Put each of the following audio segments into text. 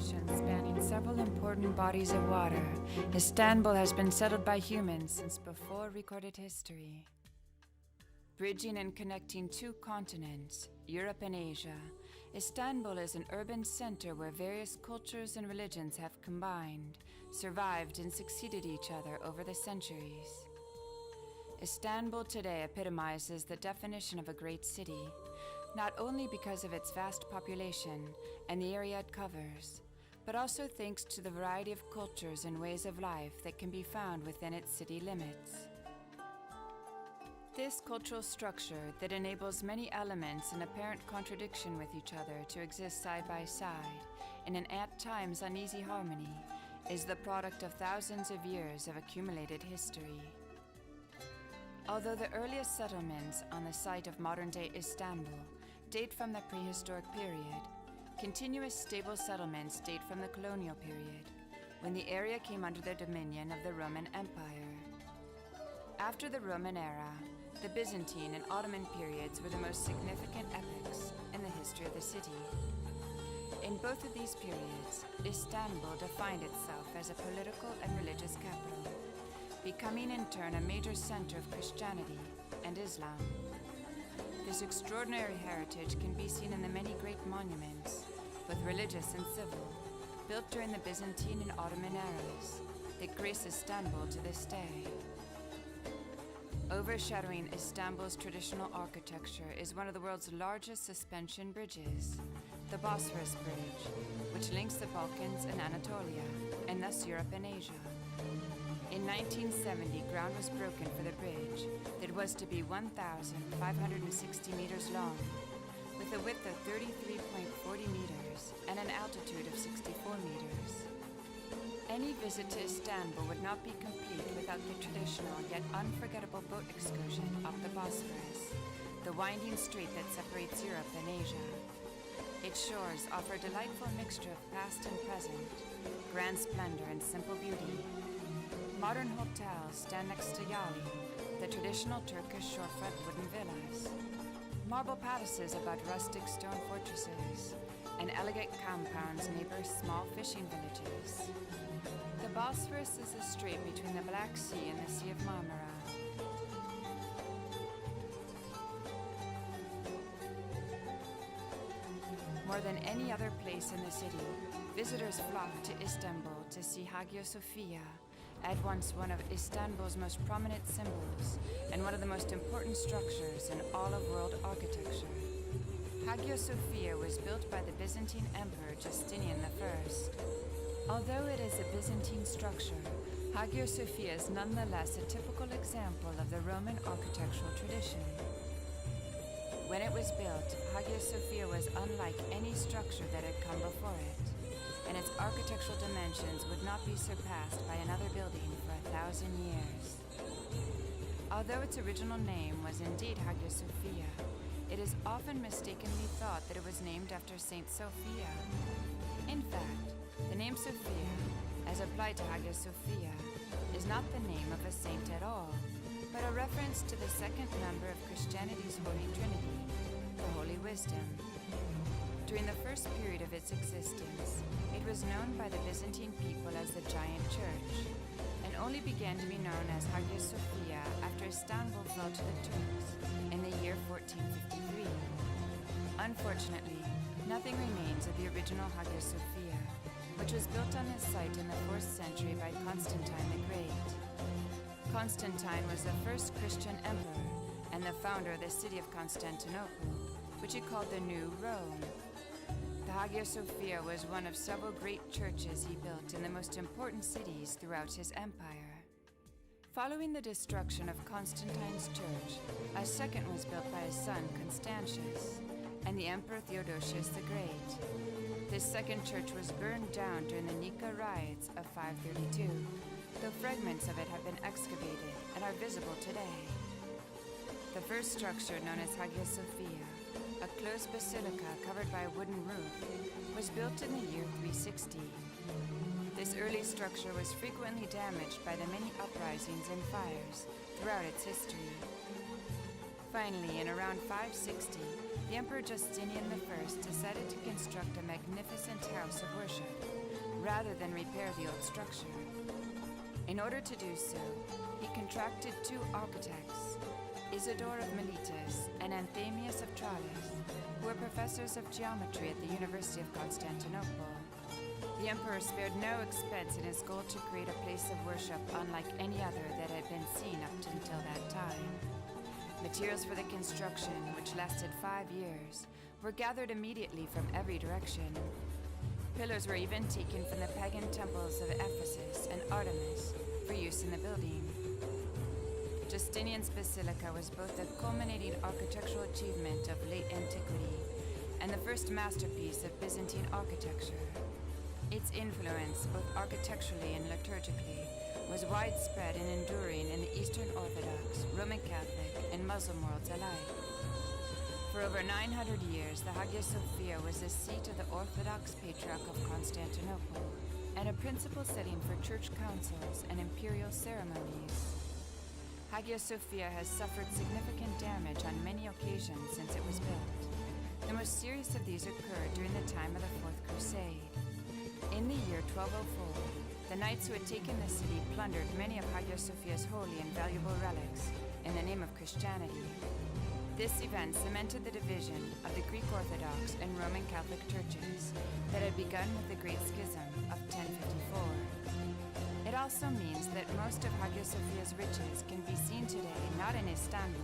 civilization spanning several important bodies of water, Istanbul has been settled by humans since before recorded history. Bridging and connecting two continents, Europe and Asia, Istanbul is an urban center where various cultures and religions have combined, survived, and succeeded each other over the centuries. Istanbul today epitomizes the definition of a great city, not only because of its vast population and the area it covers, but also thanks to the variety of cultures and ways of life that can be found within its city limits. This cultural structure that enables many elements in apparent contradiction with each other to exist side by side in an at times uneasy harmony is the product of thousands of years of accumulated history. Although the earliest settlements on the site of modern-day Istanbul date from the prehistoric period, continuous stable settlements date from the colonial period, when the area came under the dominion of the Roman Empire. After the Roman era, the Byzantine and Ottoman periods were the most significant epochs in the history of the city. In both of these periods, Istanbul defined itself as a political and religious capital, becoming in turn a major center of Christianity and Islam. This extraordinary heritage can be seen in the many great monuments, both religious and civil, built during the Byzantine and Ottoman eras, that grace Istanbul to this day. Overshadowing Istanbul's traditional architecture is one of the world's largest suspension bridges, the Bosphorus Bridge, which links the Balkans and Anatolia, and thus Europe and Asia. In 1970, ground was broken for the bridge that was to be 1,560 meters long, with a width of 33.40 meters and an altitude of 64 meters. Any visit to Istanbul would not be complete without the traditional yet unforgettable boat excursion up the Bosphorus, the winding strait that separates Europe and Asia. Its shores offer a delightful mixture of past and present, grand splendor and simple beauty. Modern hotels stand next to Yali, the traditional Turkish shorefront wooden villas. Marble palaces abut rustic stone fortresses, and elegant compounds neighbor small fishing villages. The Bosphorus is the strait between the Black Sea and the Sea of Marmara. More than any other place in the city, visitors flock to Istanbul to see Hagia Sophia, at once one of Istanbul's most prominent symbols and one of the most important structures in all of world architecture. Hagia Sophia was built by the Byzantine Emperor Justinian I. Although it is a Byzantine structure, Hagia Sophia is nonetheless a typical example of the Roman architectural tradition. When it was built, Hagia Sophia was unlike any structure that had come before it, and its architectural dimensions would not be surpassed by another building for 1,000 years. Although its original name was indeed Hagia Sophia, it is often mistakenly thought that it was named after Saint Sophia. In fact, the name Sophia, as applied to Hagia Sophia, is not the name of a saint at all, but a reference to the second member of Christianity's Holy Trinity, the Holy Wisdom. During the first period of its existence, it was known by the Byzantine people as the Giant Church, and only began to be known as Hagia Sophia after Istanbul fell to the Turks in the year 1453. Unfortunately, nothing remains of the original Hagia Sophia, which was built on this site in the 4th century by Constantine the Great. Constantine was the first Christian emperor and the founder of the city of Constantinople, which he called the New Rome. The Hagia Sophia was one of several great churches he built in the most important cities throughout his empire. Following the destruction of Constantine's church, a second was built by his son Constantius and the Emperor Theodosius the Great. This second church was burned down during the Nika riots of 532, though fragments of it have been excavated and are visible today. The first structure, known as Hagia Sophia, a closed basilica covered by a wooden roof, was built in the year 360. This early structure was frequently damaged by the many uprisings and fires throughout its history. Finally, in around 560, the Emperor Justinian I decided to construct a magnificent house of worship, rather than repair the old structure. In order to do so, he contracted two architects, Isidore of Miletus and Anthemius of Tralles, who were professors of geometry at the University of Constantinople. The emperor spared no expense in his goal to create a place of worship unlike any other that had been seen up until that time. Materials for the construction, which lasted 5 years, were gathered immediately from every direction. Pillars were even taken from the pagan temples of Ephesus and Artemis for use in the building. Justinian's basilica was both the culminating architectural achievement of late antiquity and the first masterpiece of Byzantine architecture. Its influence, both architecturally and liturgically, was widespread and enduring in the Eastern Orthodox, Roman Catholic, and Muslim worlds alike. For over 900 years, the Hagia Sophia was the seat of the Orthodox Patriarch of Constantinople and a principal setting for church councils and imperial ceremonies. Hagia Sophia has suffered significant damage on many occasions since it was built. The most serious of these occurred during the time of the Fourth Crusade. In the year 1204, the knights who had taken the city plundered many of Hagia Sophia's holy and valuable relics in the name of Christianity. This event cemented the division of the Greek Orthodox and Roman Catholic churches that had begun with the Great Schism of 1054. It also means that most of Hagia Sophia's riches can be seen today not in Istanbul,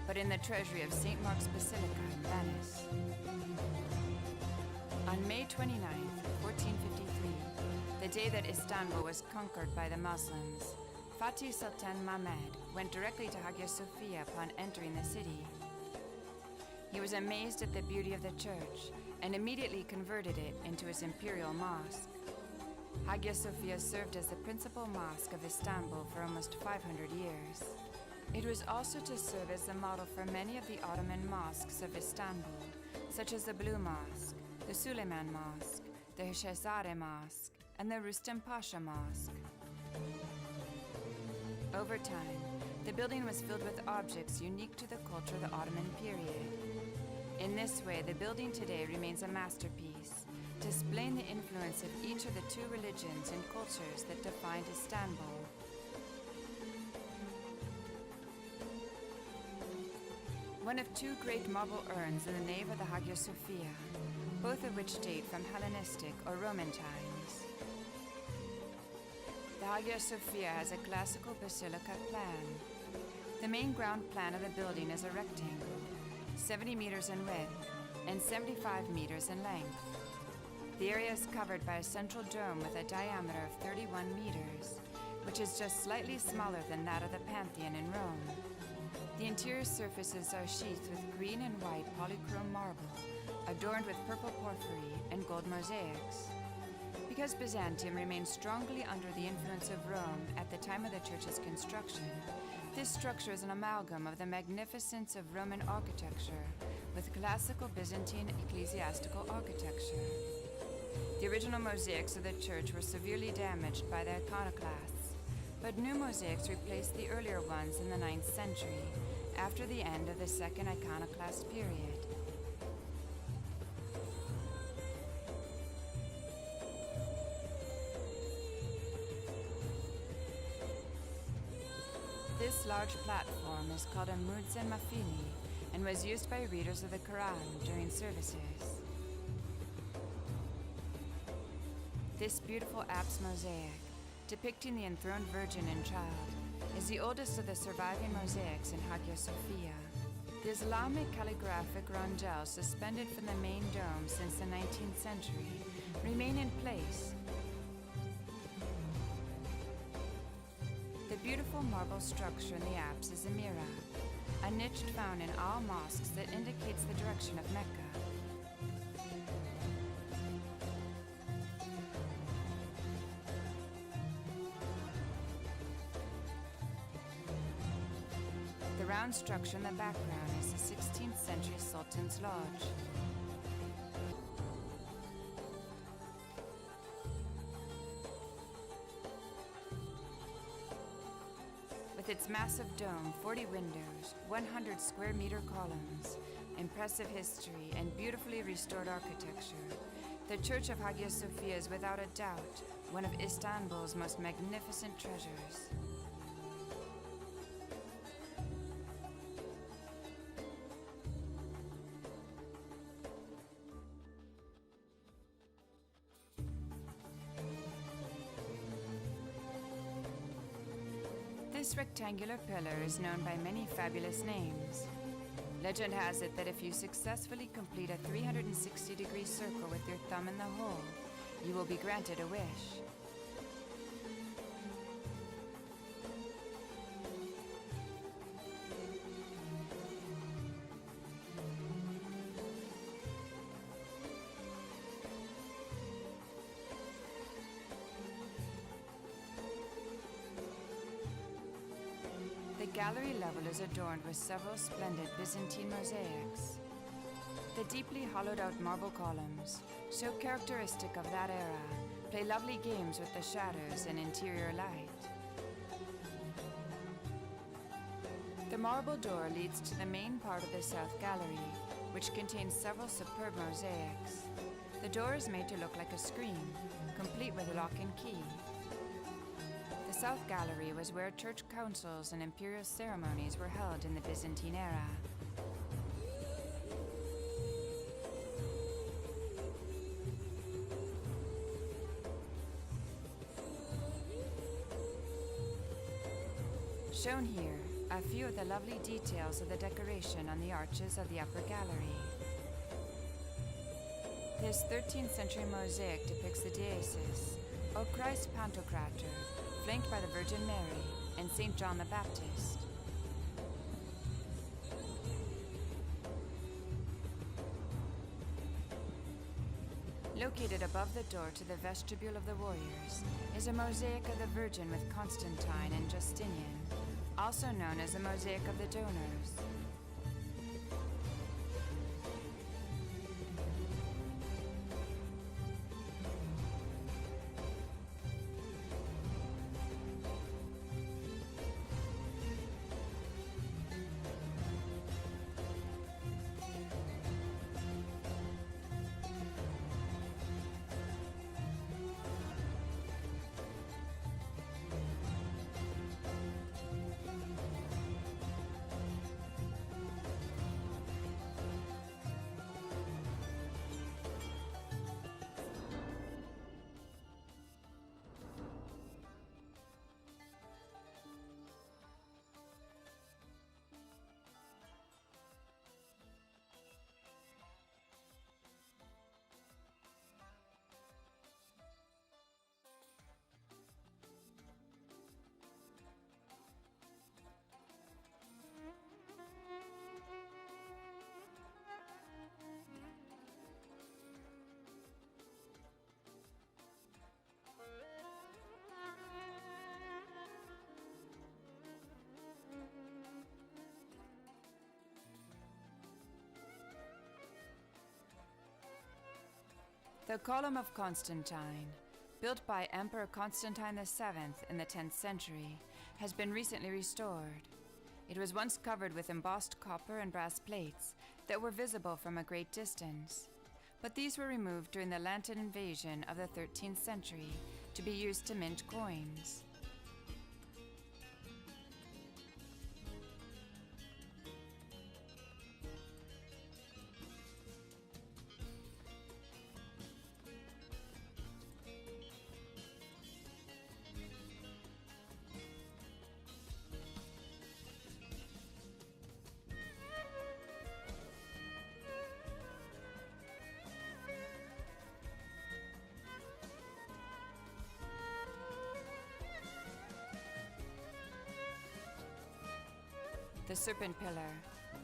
but in the treasury of St. Mark's Basilica in Venice. On May 29, 1453, the day that Istanbul was conquered by the Muslims, Fatih Sultan Mehmed went directly to Hagia Sophia upon entering the city. He was amazed at the beauty of the church and immediately converted it into his imperial mosque. Hagia Sophia served as the principal mosque of Istanbul for almost 500 years. It was also to serve as the model for many of the Ottoman mosques of Istanbul, such as the Blue Mosque, the Süleymaniye Mosque, the Şehzade Mosque, and the Rustem Pasha Mosque. Over time, the building was filled with objects unique to the culture of the Ottoman period. In this way, the building today remains a masterpiece, displaying the influence of each of the two religions and cultures that defined Istanbul. One of two great marble urns in the nave of the Hagia Sophia, both of which date from Hellenistic or Roman times. The Hagia Sophia has a classical basilica plan. The main ground plan of the building is a rectangle, 70 meters in width and 75 meters in length. The area is covered by a central dome with a diameter of 31 meters, which is just slightly smaller than that of the Pantheon in Rome. The interior surfaces are sheathed with green and white polychrome marble, adorned with purple porphyry and gold mosaics. Because Byzantium remained strongly under the influence of Rome at the time of the church's construction, this structure is an amalgam of the magnificence of Roman architecture with classical Byzantine ecclesiastical architecture. The original mosaics of the church were severely damaged by the iconoclasts, but new mosaics replaced the earlier ones in the 9th century, after the end of the Second Iconoclast period. This large platform is called a Muezzin Mafili and was used by readers of the Quran during services. This beautiful apse mosaic, depicting the enthroned Virgin and Child, is the oldest of the surviving mosaics in Hagia Sophia. The Islamic calligraphic rondels suspended from the main dome since the 19th century remain in place. The beautiful marble structure in the apse is a mihrab, a niche found in all mosques that indicates the direction of Mecca. The round structure in the background is the 16th century Sultan's Lodge. With its massive dome, 40 windows, 100 square meter columns, impressive history, and beautifully restored architecture, the Church of Hagia Sophia is without a doubt one of Istanbul's most magnificent treasures. This rectangular pillar is known by many fabulous names. Legend has it that if you successfully complete a 360-degree circle with your thumb in the hole, you will be granted a wish. The gallery level is adorned with several splendid Byzantine mosaics. The deeply hollowed-out marble columns, so characteristic of that era, play lovely games with the shadows and interior light. The marble door leads to the main part of the South Gallery, which contains several superb mosaics. The door is made to look like a screen, complete with lock and key. The South Gallery was where church councils and imperial ceremonies were held in the Byzantine era. Shown here, a few of the lovely details of the decoration on the arches of the upper gallery. This 13th century mosaic depicts the Deesis, O Christ Pantocrator, flanked by the Virgin Mary and St. John the Baptist. Located above the door to the vestibule of the warriors is a mosaic of the Virgin with Constantine and Justinian, also known as the mosaic of the donors. The Column of Constantine, built by Emperor Constantine VII in the 10th century, has been recently restored. It was once covered with embossed copper and brass plates that were visible from a great distance, but these were removed during the Latin invasion of the 13th century to be used to mint coins. The serpent pillar,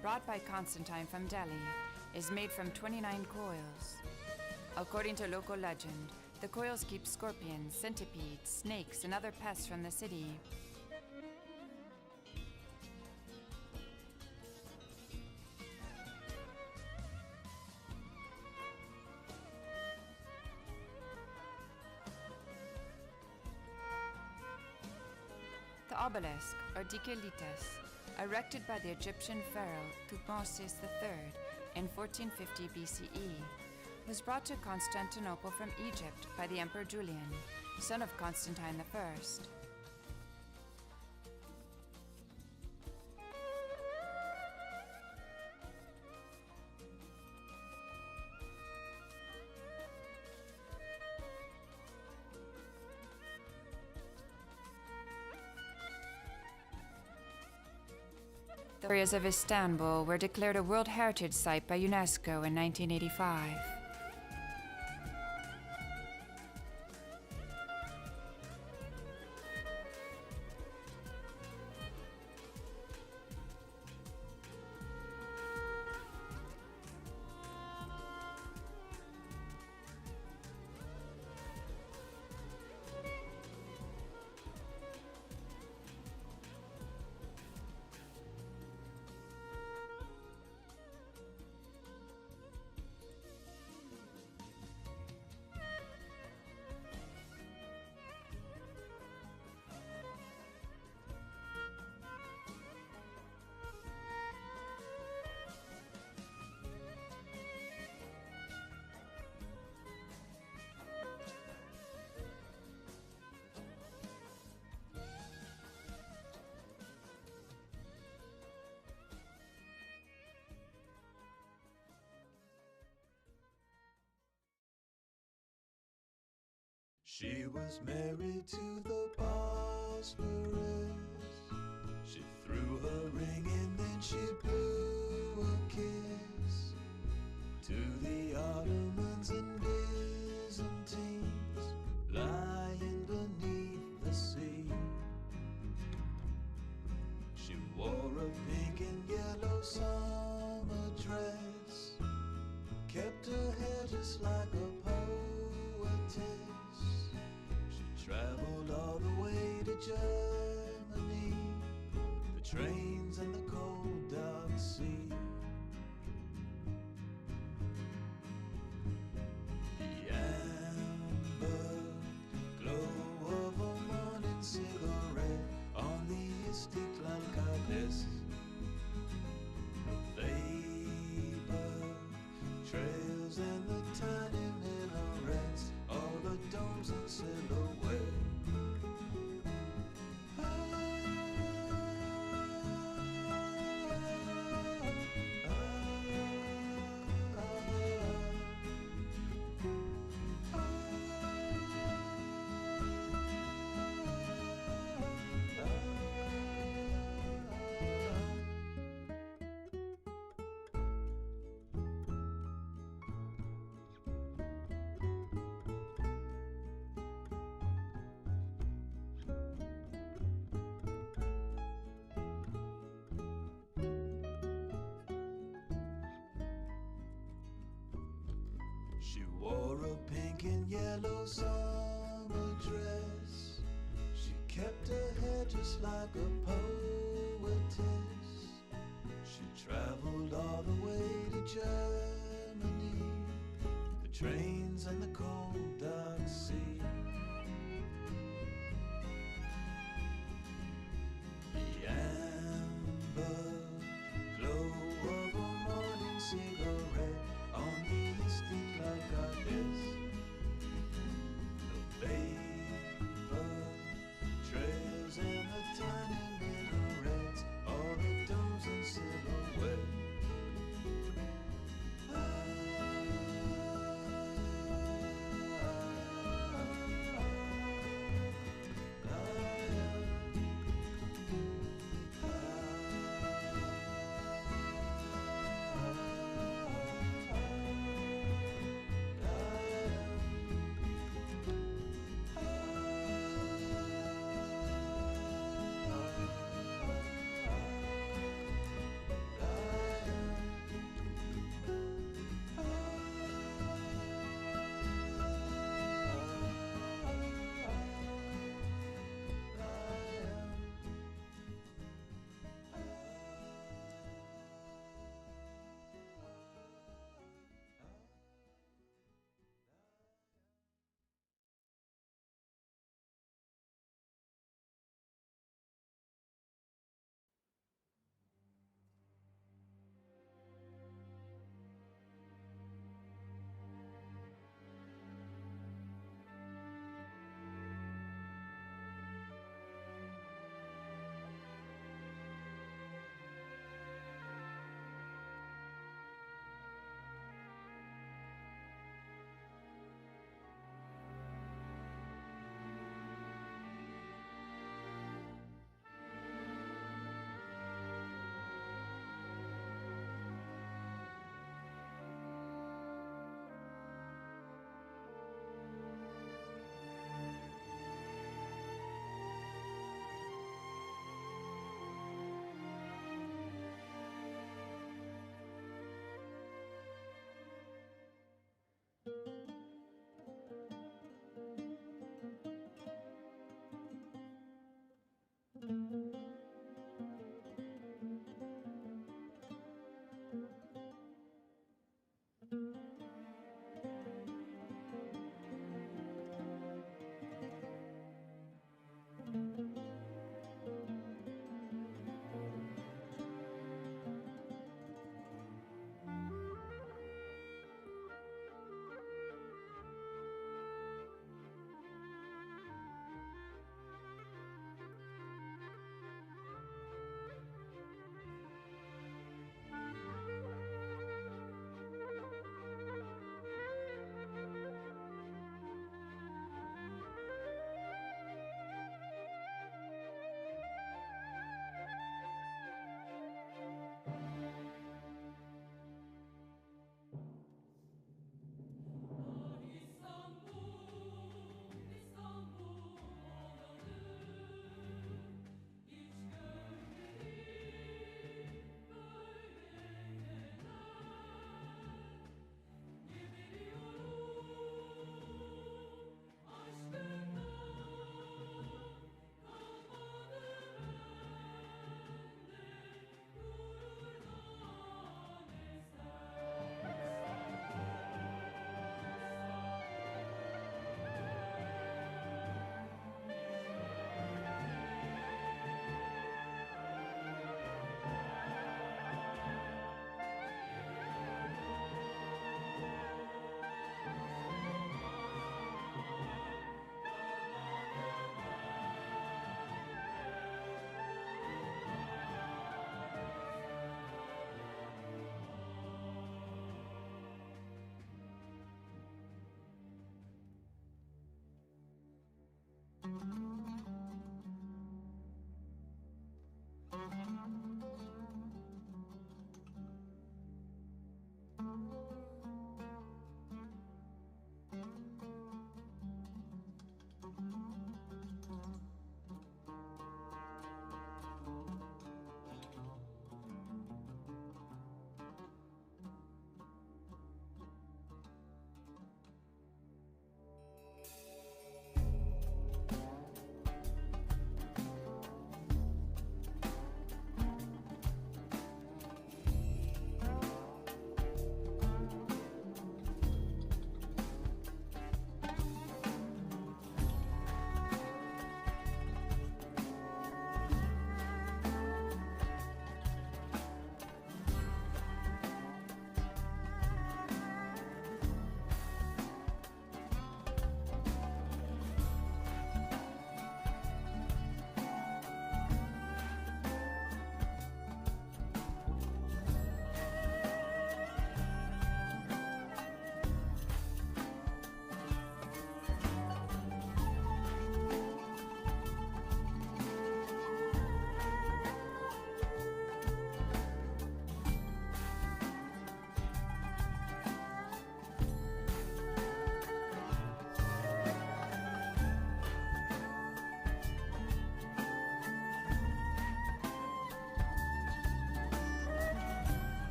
brought by Constantine from Delhi, is made from 29 coils. According to local legend, the coils keep scorpions, centipedes, snakes, and other pests from the city. The obelisk, or dikelitas, erected by the Egyptian pharaoh Thutmose III in 1450 BCE, was brought to Constantinople from Egypt by the Emperor Julian, son of Constantine I. The areas of Istanbul were declared a World Heritage Site by UNESCO in 1985. She was married to the Bosphorus. She threw her ring and then she blew a kiss to the Ottomans and Byzantines lying beneath the sea. She wore a pink and yellow summer dress, kept her hair just like a poetess. Traveled all the way to Germany, the trains and the cold dark sea. The amber glow of a morning cigarette on the Istiklal goddess. The vapor trails and the tiny minarets, all the domes and silhouettes. She wore a pink and yellow summer dress. She kept her hair just like a poetess. She traveled all the way to Germany, the trains and the cold dark sea. The amber glow of a morning cigarette on the Istiklal goddess. The vapor trails and the tiny minarets, all the domes and silhouette.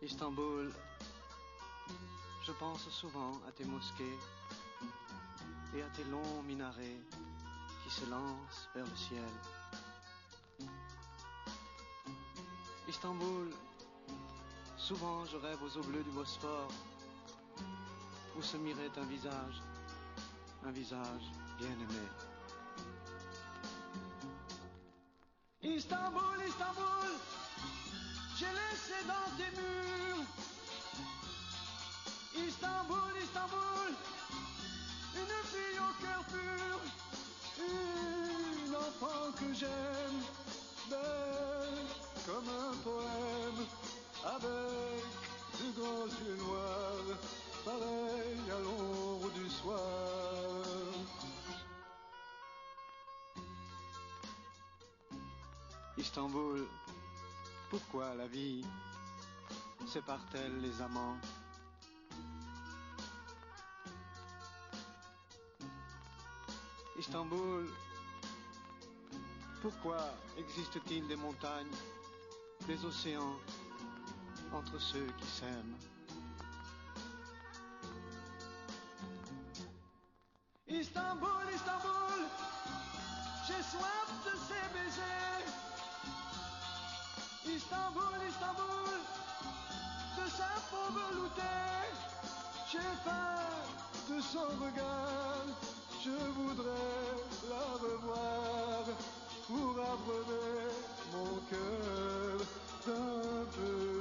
Istanbul, je pense souvent à tes mosquées et à tes longs minarets qui se lancent vers le ciel. Istanbul, souvent je rêve aux eaux bleues du Bosphore où se mirait un visage bien aimé. Istanbul, Istanbul, j'ai laissé dans tes murs. Istanbul, Istanbul, une fille au cœur pur, une enfant que j'aime, belle comme un poème, avec de grands yeux noirs, pareil à l'ombre du soir. Istanbul, pourquoi la vie sépare-t-elle les amants? Istanbul, pourquoi existe-t-il des montagnes, des océans entre ceux qui s'aiment? Istanbul, Istanbul, j'ai soif de ces baisers. Istanbul, Istanbul, de sa peau veloutée. J'ai faim de son regard, je voudrais la revoir pour abreuver mon cœur d'un peu